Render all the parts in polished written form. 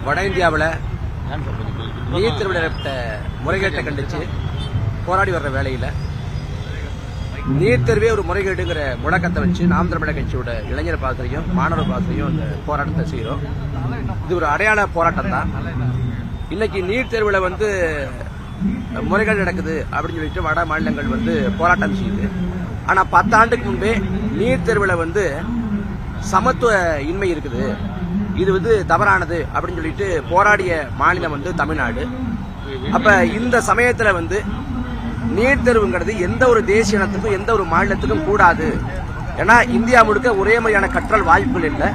வட இந்தியாவில் நீட் தேர்வில் ஏற்பட்ட முறைகேட்டை கண்டிச்சு போராடி வர்ற வேளையில் நீட் தேர்வே ஒரு முறைகேடுங்கிற முழக்கத்தை வச்சு நாம் தமிழர் கட்சியோட இளைஞர் பாசறையும் மாணவர் பாசறையும் இந்த போராட்டத்தை செய்கிறோம். இது ஒரு அடையாள போராட்டம் தான். இன்னைக்கு நீட் தேர்வில் முறைகேடு நடக்குது அப்படின்னு சொல்லிட்டு வட மாநிலங்கள் போராட்டம் செய்யுது. ஆனால் 10 ஆண்டுக்கு முன்பே நீட் தேர்வில் சமத்துவ இன்மை இருக்குது, இது தவறானது அப்படின்னு சொல்லிட்டு போராடிய மாநிலம் தமிழ்நாடு. அப்ப இந்த சமயத்துல நீட் தேர்வுங்கிறது எந்த ஒரு தேசிய இனத்துக்கும் எந்த ஒரு மாநிலத்துக்கும் கூடாது. ஏன்னா இந்தியா முழுக்க ஒரே மாதிரியான கற்றல் வாய்ப்புகள் இல்லை.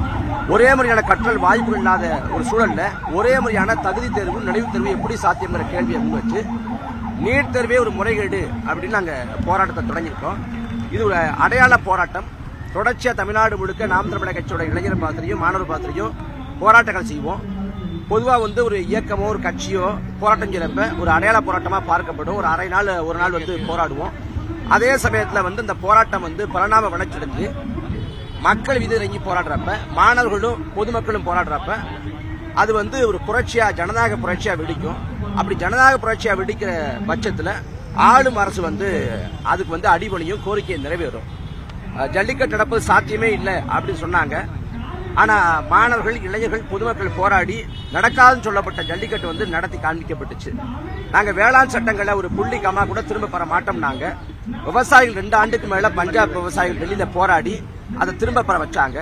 ஒரே மாதிரியான கற்றல் வாய்ப்புகள் இல்லாத ஒரு சூழல்ல ஒரே மாதிரியான தகுதி தேர்வு நுழைவுத் தேர்வு எப்படி சாத்தியங்கிற கேள்வியை முன் வச்சு நீட் தேர்வே ஒரு முறைகேடு அப்படின்னு நாங்க போராட்டத்தை தொடங்கியிருக்கோம். இது ஒரு அடையாள போராட்டம். தொடர்ச்சியா தமிழ்நாடு முழுக்க நாம் தமிழர் கட்சியோட இளைஞர் பாசறையும் மாணவர் பாசறையும் போராட்டங்கள் செய்வோம். பொதுவாக ஒரு இயக்கமோ ஒரு கட்சியோ போராட்டம் செய்யறப்ப ஒரு அடையாள போராட்டமா பார்க்கப்படும். ஒரு அரை நாள் ஒரு நாள் போராடுவோம். அதே சமயத்தில் இந்த போராட்டம் பரிணாம வளர்ச்சியடைஞ்சு மக்கள் வீதி இறங்கி போராடுறப்ப மாணவர்களும் பொதுமக்களும் போராடுறப்ப அது ஒரு புரட்சியா ஜனநாயக புரட்சியா வெடிக்கும். அப்படி ஜனநாயக புரட்சியா வெடிக்கிற பட்சத்தில் ஆளும் அரசு அதுக்கு அடிபணியும் கோரிக்கையை நிறைவேறும். ஜல்லிக்கட்டு நடப்பது சாத்தியமே இல்லை அப்படின்னு சொன்னாங்க. ஆனா மாணவர்கள் இளைஞர்கள் பொதுமக்கள் போராடி நடக்காதுன்னு சொல்லப்பட்ட ஜல்லிக்கட்டு நடத்தி காண்பிக்கப்பட்டுச்சு. நாங்க வேளாண் சட்டங்களை ஒரு புள்ளி கமா கூட திரும்ப பெற மாட்டோம். நாங்க விவசாயிகள் 2 ஆண்டுக்கு மேல பஞ்சாப் விவசாயிகள் டெல்லியில போராடி அதை திரும்ப பெற வச்சாங்க.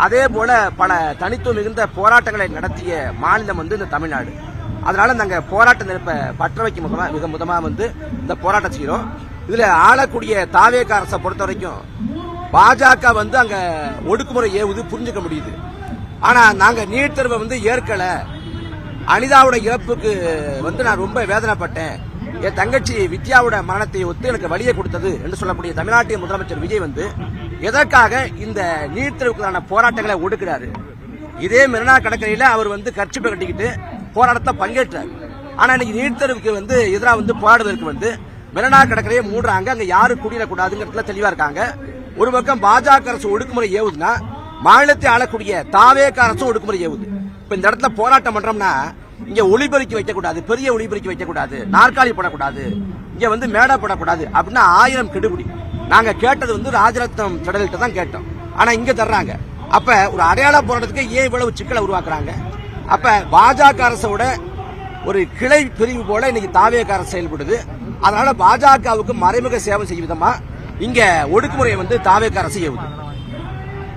அதே போல பல தனித்துவம் மிகுந்த போராட்டங்களை நடத்திய மாநிலம் இந்த தமிழ்நாடு. அதனால நாங்க போராட்ட நெருப்பை பற்ற வைக்கும் மிக முதமா இந்த போராட்டம் செய்யறோம். இதுல ஆளக்கூடிய தாவேக அரசை பொறுத்த வரைக்கும் பாஜக அங்க ஒடுக்குமுறை ஏவுது புரிஞ்சுக்க முடியுது. ஆனா நாங்க நீட் தேர்வை ஏற்கல. அனிதாவோட இறப்புக்கு நான் ரொம்ப வேதனைப்பட்டேன். என் தங்கச்சி வித்யாவோட மரணத்தை ஒத்து எனக்கு வழியை கொடுத்தது என்று சொல்லக்கூடிய தமிழ்நாட்டின் முதலமைச்சர் விஜய் எதற்காக இந்த நீட் தேர்வுக்கான போராட்டங்களை ஒடுக்கிறாரு? இதே மெரினா கடற்கரையில அவர் கர்ச்சிப்பை கட்டிக்கிட்டு போராட்டத்தை பங்கேற்றார். ஆனா இன்னைக்கு நீட் தேர்வுக்கு எதிராக போராடுவதற்கு மெரினா கடற்கரையை மூடுறாங்க. அங்க யாரும் குடியிடக்கூடாதுங்கிறதுல தெளிவா இருக்காங்க. ஒரு பக்கம் பாஜக அரசு ஒடுக்குமுறை ஏவுதுன்னா மாநிலத்தை ஆளக்கூடிய தாவேக அரசு ஒடுக்குமுறை ஏவுது. இப்ப இந்த இடத்துல போராட்டம் பண்றோம்னா இங்க ஒளிபெருக்கி வைக்கக்கூடாது, பெரிய ஒளிபெருக்கி வைக்கக்கூடாது, நாற்காலி போடக்கூடாது, இங்க மேடை போடக்கூடாது அப்படின்னா 1000 கெடுபிடி. நாங்க கேட்டது ராஜரத்னம் திடல்கிட்ட தான் கேட்டோம். ஆனா இங்க தர்றாங்க. அப்ப ஒரு அடையாள போராட்டத்துக்கு ஏன் இவ்வளவு சிக்கலை உருவாக்குறாங்க? அப்ப பாஜக அரசோட ஒரு கிளை பிரிவு போல இன்னைக்கு தாவேக அரசு செயல்படுது. அதனால பாஜகவுக்கு மறைமுக சேவை செய்யும் விதமா இங்க ஒடுக்குமுறையை தாவேக அரசு ஏவுது.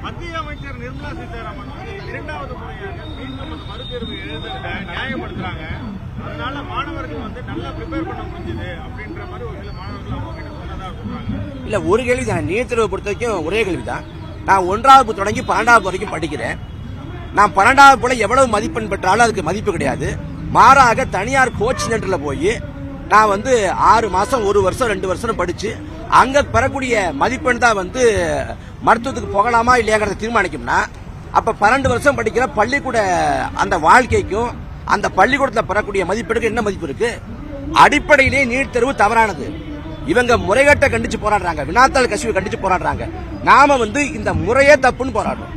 மத்திய அமைச்சர் நிர்மலா சீதாராமன் 2வது முறையாக மீண்டும் மறுதேர்வு எழுத நியாயப்படுத்துறாங்க. அதனால மாணவர்கள் நல்லா ப்ரிப்பேர் பண்ண முடிஞ்சது அப்படின்ற மாதிரி ஒரு சில மாணவர்கள் அவங்க கிட்ட சொன்னதா சொல்றாங்க. இல்ல ஒரு கேள்விதான். நீட் தேர்வை பொறுத்த வரைக்கும் ஒரே கேள்விதான். நான் 1வது தொடங்கி 12வது வரைக்கும் படிக்கிறேன். நான் 12வது போல எவ்வளவு மதிப்பெண் பெற்றாலும் அதுக்கு மதிப்பு கிடையாது. மாறாக தனியார் கோச்சிங் சென்டர்ல போய் நான் 6 மாசம் 1 வருஷம் 2 வருஷம் படிச்சு அங்க பெறக்கூடிய மதிப்பெண் தான் மருத்துவத்துக்கு போகலாமா இல்லையாங்கிறத தீர்மானிக்கும்னா அப்ப 12 வருஷம் படிக்கிற பள்ளிக்கூட அந்த வாழ்க்கைக்கும் அந்த பள்ளிக்கூடத்தில் பெறக்கூடிய மதிப்பெடுக்கு என்ன மதிப்பு இருக்கு? அடிப்படையிலே நீட் தேர்வு தவறானது. இவங்க முறைகேட்டை கண்டிச்சு போராடுறாங்க, வினாத்தாள் கசிவை கண்டிச்சு போராடுறாங்க. நாம இந்த முறையே தப்புன்னு போராடுறோம்.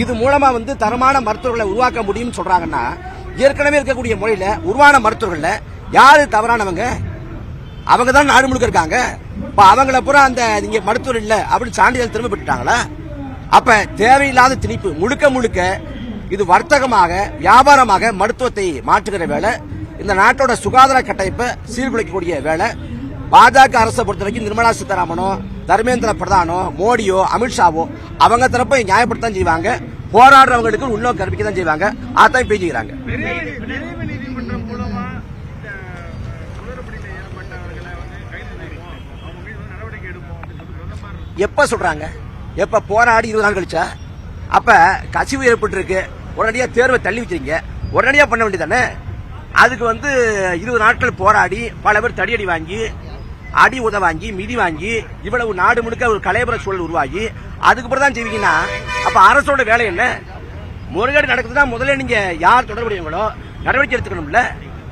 இது மூலமா தரமான மருத்துவர்களை உருவாக்க முடியும்னு சொல்றாங்கன்னா ஏற்கனவே இருக்கக்கூடிய முறையில உருவான மருத்துவர்கள யாரு தவறானவங்க? அவங்க தான் நாடு முழுக்க இருக்காங்க. இப்ப அவங்கள பூரா நீங்க மருத்துவர் இல்ல அப்படின்னு சான்றிதழ் திரும்ப பெற்றுட்டாங்களா? அப்ப தேவையில்லாத திணிப்பு முழுக்க முழுக்க இது வர்த்தகமாக வியாபாரமாக மருத்துவத்தை மாற்றுகிற வேலை. இந்த நாட்டோட சுகாதார கட்டமைப்பை சீர்குலைக்கக்கூடிய வேலை. பாஜக அரசை பொறுத்த வரைக்கும் நிர்மலா சீதாராமனோ தர்மேந்திர பிரதானோ மோடியோ அமித்ஷாவோ அவங்க தரப்பை நியாயப்படுத்தான் செய்வாங்க. போராடுறவங்களுக்கு உள்நோக்கம் கற்பிக்க தான் செய்வாங்க. அதான் பேசிக்கிறாங்க. எப்ப சொல்றாங்க? எப்ப போராடி 20 நாள் கழிச்சா? அப்ப கசிவு ஏற்பட்டு இருக்கு, உடனடியா தேர்வை தள்ளி வச்சிருக்கீங்க, உடனடியா பண்ண வேண்டியதானே? அதுக்கு 20 நாட்கள் போராடி பல பேர் தடியடி வாங்கி அடி உத வாங்கி மிதி வாங்கி இவ்வளவு நாடு முழுக்க ஒரு கலைபுர சூழல் உருவாகி அதுக்கு பிறகு தான் செய்வீங்கன்னா அப்ப அரசோட வேலை என்ன? முறைகேடு நடக்குதுன்னா முதல்ல நீங்க யார் தொடர்புடையவங்களோ நடவடிக்கை எடுத்துக்கணும்ல.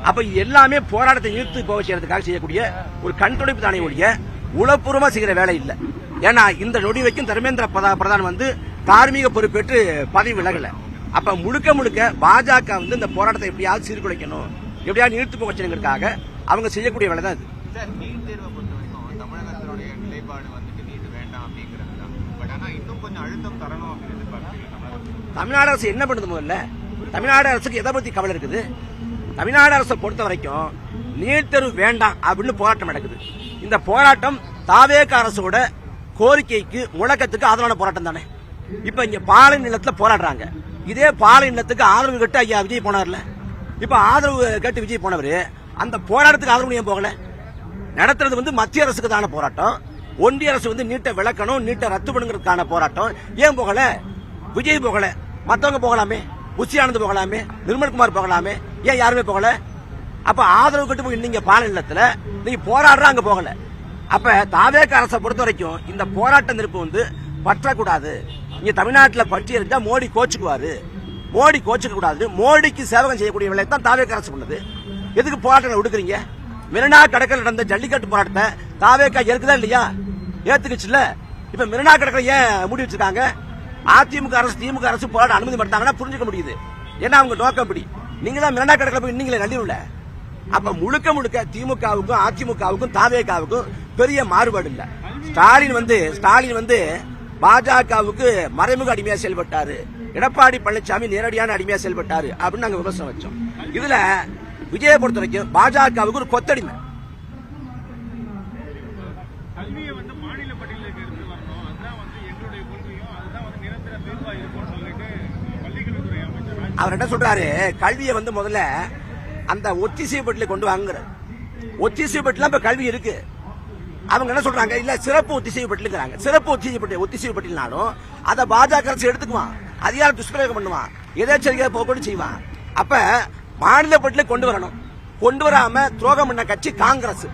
அப்ப எல்லாமே போராட்டத்தை இழுத்து போக செய்யறதுக்காக செய்யக்கூடிய ஒரு கண்துடைப்பு தானே ஒழிய உளப்பூர்வமா செய்கிற வேலை இல்லை. ஏன்னா இந்த நொடி வைக்கும் தர்மேந்திர பிரதான் தார்மீக பொறுப்பேற்று பதவி விலகல. அப்ப முழுக்க முழுக்க பாஜக வந்து இந்த போராட்டத்தை எப்படியாவது சீர்குலைக்கணும், எப்படியாவது நிறுத்து போகச்சுங்கிறதுக்காக அவங்க செய்யக்கூடிய வேலை தான் இது. சார், நீட் தேர்வை பொறுத்த வரைக்கும் தமிழகத்தினுடைய நிலைப்பாடு வந்துட்டு நீட் வேண்டாம் அப்படிங்கிறது தான். பட் ஆனா இன்னும் கொஞ்சம் அழுத்தம் தரணும் அப்படின்னு எதிர்பார்க்கிறீங்க. தமிழ்நாடு அரசு என்ன பண்ணுது? முதல்ல தமிழ்நாடு அரசுக்கு எதை பத்தி கவலை இருக்குது? தமிழ்நாடு அரசை பொறுத்த வரைக்கும் நீட் தேர்வு வேண்டாம் அப்படின்னு போராட்டம் நடக்குது. இந்த போராட்டம் தாவேக அரசோட கோரிக்கைக்கு முழக்கத்துக்கு ஆதரவான போராட்டம் தானே. இப்ப இங்க பாலை நிலத்துல போராடுறாங்க. இதே பாலை நிலத்துக்கு ஆதரவு கேட்டு ஐயா விஜய் போனார்ல, இப்ப ஆதரவு கேட்டு விஜய் போனவரு அந்த போராட்டத்துக்கு ஆதரவு ஏன் போகல? நடத்துறது வந்து மத்திய அரசுக்கு தான போராட்டம். ஒன்றிய அரசு வந்து நீட்டை விளக்கணும், நீட்டை ரத்து பண்ணுங்கிறதுக்கான போராட்டம். ஏன் போகல? விஜய் போகல, மத்தவங்க போகலாமே, புஷி ஆனந்த் போகலாமே, நிர்மல்குமார் போகலாமே, ஏன் யாருமே போகல? அப்ப ஆதரவு கட்டு போய் நீங்க பாலை நிலத்துல நீங்க போராடுற அங்க போகல. அப்ப தாவேக அரசை பொறுத்த வரைக்கும் இந்த போராட்ட நெருப்பு வந்து பற்றக்கூடாது. இங்க தமிழ்நாட்டில் பற்றி இருந்தா மோடி கோச்சுக்குவாரு, மோடி கோச்சுக்க கூடாது. மோடிக்கு சேவகம் செய்யக்கூடிய வேலையை தான் தாவேக அரசு பண்ணுது. எதுக்கு போராட்டங்களை விடுக்குறீங்க? மெரினா கடற்கரை நடந்த ஜல்லிக்கட்டு போராட்டத்தை தாவேக ஏற்குதா இல்லையா? ஏத்துக்குச்சுல்ல. இப்ப மெரினா கடற்கரை ஏன் மூடி வச்சிருக்காங்க? அதிமுக அரசு திமுக அரசு போராட்ட அனுமதி படுத்தாங்கன்னா புரிஞ்சுக்க முடியுது. ஏன்னா அவங்க நோக்கம் அப்படி. நீங்க தான் மெரினா கடற்கரை போய் நீங்களே நள்ளிவில்ல. அப்ப முழுக்க முழுக்க திமுகவுக்கும் அதிமுகவுக்கும் தாவேகாவுக்கும் பெரிய மாறுபாடு இல்ல. ஸ்டாலின் வந்து பாஜகவுக்கு மறைமுக அடிமையா செயல்பட்டாரு, எடப்பாடி பழனிசாமி நேரடியான அடிமையா செயல்பட்டாரு அப்படின்னு நாங்க விமர்சனம் வச்சோம். இதுல விஜயை பொறுத்த வரைக்கும் பாஜகவுக்கு ஒரு கொத்தடிமை. கல்வியை வந்து மாநில பட்டியலுக்கு எடுத்து வரணும், அதுதான் வந்து எங்களுடைய கொள்கையும், அதுதான் வந்து நிரந்தர தீர்வா இருக்கும்னு சொல்லிட்டு பள்ளிக்கல்வித்துறை அமைச்சர் அவர் என்ன சொல்றாரு? கல்வியை வந்து முதல்ல அந்த ஒத்திசை பட்டியலை கொண்டு வாங்குற ஒத்திசை பட்டியல இப்ப கல்வி இருக்கு. அவங்க என்ன சொல்றாங்க? இல்ல சிறப்பு ஒத்திசைவு பட்டியலுங்கிறாங்க. சிறப்பு ஒத்திசைவு பட்டியல்னாலும் அதை பாஜக அரசு எடுத்துக்குவான், அதிகார துஷ்பிரயோகம் பண்ணுவான், எதேச்சரிக்கை போக்கொண்டு செய்வான். அப்ப மாநில பட்டியலை கொண்டு வரணும். கொண்டு வராம துரோகம் பண்ண கட்சி காங்கிரஸ்.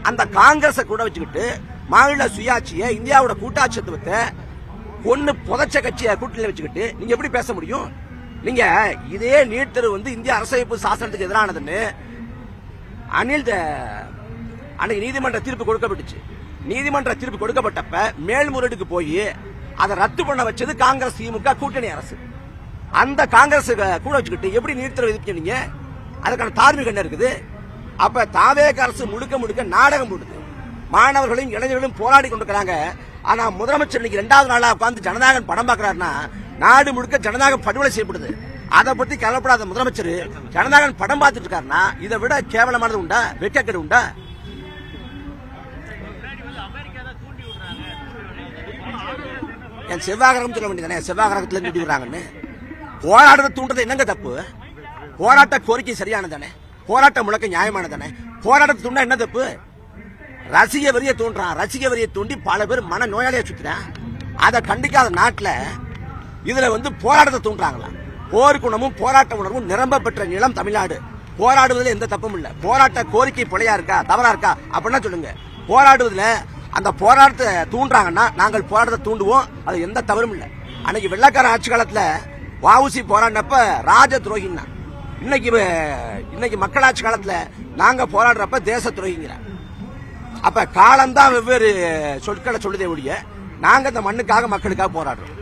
அந்த காங்கிரஸை கூட வச்சுக்கிட்டு மாநில சுயாட்சியை, இந்தியாவோட கூட்டாட்சித்துவத்தை ஒன்னு புதைச்ச கட்சியை கூட்டணியில வச்சுக்கிட்டு நீங்க எப்படி பேச முடியும்? நீங்க இதே நீட் தேர்வு வந்து இந்திய அரசியலமைப்பு சாசனத்துக்கு எதிரானதுன்னு அன்னைக்கு நீதிமன்ற தீர்ப்பு கொடுக்கப்பட்டுச்சு. நீதிமன்ற தீர்ப்பு கொடுக்கப்பட்டப்ப மேல்முறையீடுக்கு போய் அதை ரத்து பண்ண வச்சது காங்கிரஸ் திமுக கூட்டணி அரசு. அந்த காங்கிரஸ் கூட வச்சுக்கிட்டு எப்படி நீட் தேர்வு எதிர்க்கிறீங்க? அதுக்கான தார்மீகம் என்ன இருக்குது? அப்ப தாவேக அரசு முழுக்க முழுக்க நாடகம் போடுது. மாணவர்களும் இளைஞர்களும் போராடி கொண்டிருக்கிறாங்க. ஆனா முதலமைச்சர் இன்னைக்கு 2வது நாளா உட்கார்ந்து ஜனநாயகம் படம் பார்க்கிறாருன்னா நாடு முழுக்க ஜனநாயகம் படுகொலை செய்யப்படுது. அதை பத்தி கவலைப்படாத முதலமைச்சர் ஜனநாயகம் படம் பார்த்துட்டு இருக்காருன்னா இதை விட கேவலமானது உண்டா? வெட்கக்கேடு உண்டா? என் செவ்வாகரம் சொல்ல வேண்டியதானே, செவ்வாகரத்துல இருந்து விடுறாங்கன்னு. போராட்டத்தை தூண்டுறது என்னங்க தப்பு? போராட்ட கோரிக்கை சரியானதானே, போராட்ட முழக்க நியாயமானதானே. போராட்டத்தை தூண்டா என்ன தப்பு? ரசிக வரியை தூண்டுறான், ரசிக வரியை தூண்டி பல பேர் மன நோயாளியா சுத்துறான். அதை கண்டிக்காத நாட்டுல இதுல வந்து போராட்டத்தை தூண்டுறாங்களா? போர்க்குணமும் போராட்ட உணர்வும் நிரம்ப பெற்ற நிலம் தமிழ்நாடு. போராடுவதில் எந்த தப்பும் இல்ல. போராட்ட கோரிக்கை பிழையா இருக்கா, தவறா இருக்கா அப்படின்னா சொல்லுங்க. போராடுவதில் அந்த போராட்டத்தை தூண்டுறாங்கன்னா நாங்கள் போராட்டத்தை தூண்டுவோம், அது எந்த தவறும் இல்லை. அன்னைக்கு வெள்ளக்கார ஆட்சி காலத்துல வஉசி போராடினப்ப ராஜ துரோகின்னா, இன்னைக்கு மக்களாட்சி காலத்துல நாங்க போராடுறப்ப தேச துரோகிங்கிற. அப்ப காலம்தான் வெவ்வேறு சொற்களை சொல்லுதே ஒழிய நாங்க இந்த மண்ணுக்காக மக்களுக்காக போராடுறோம்.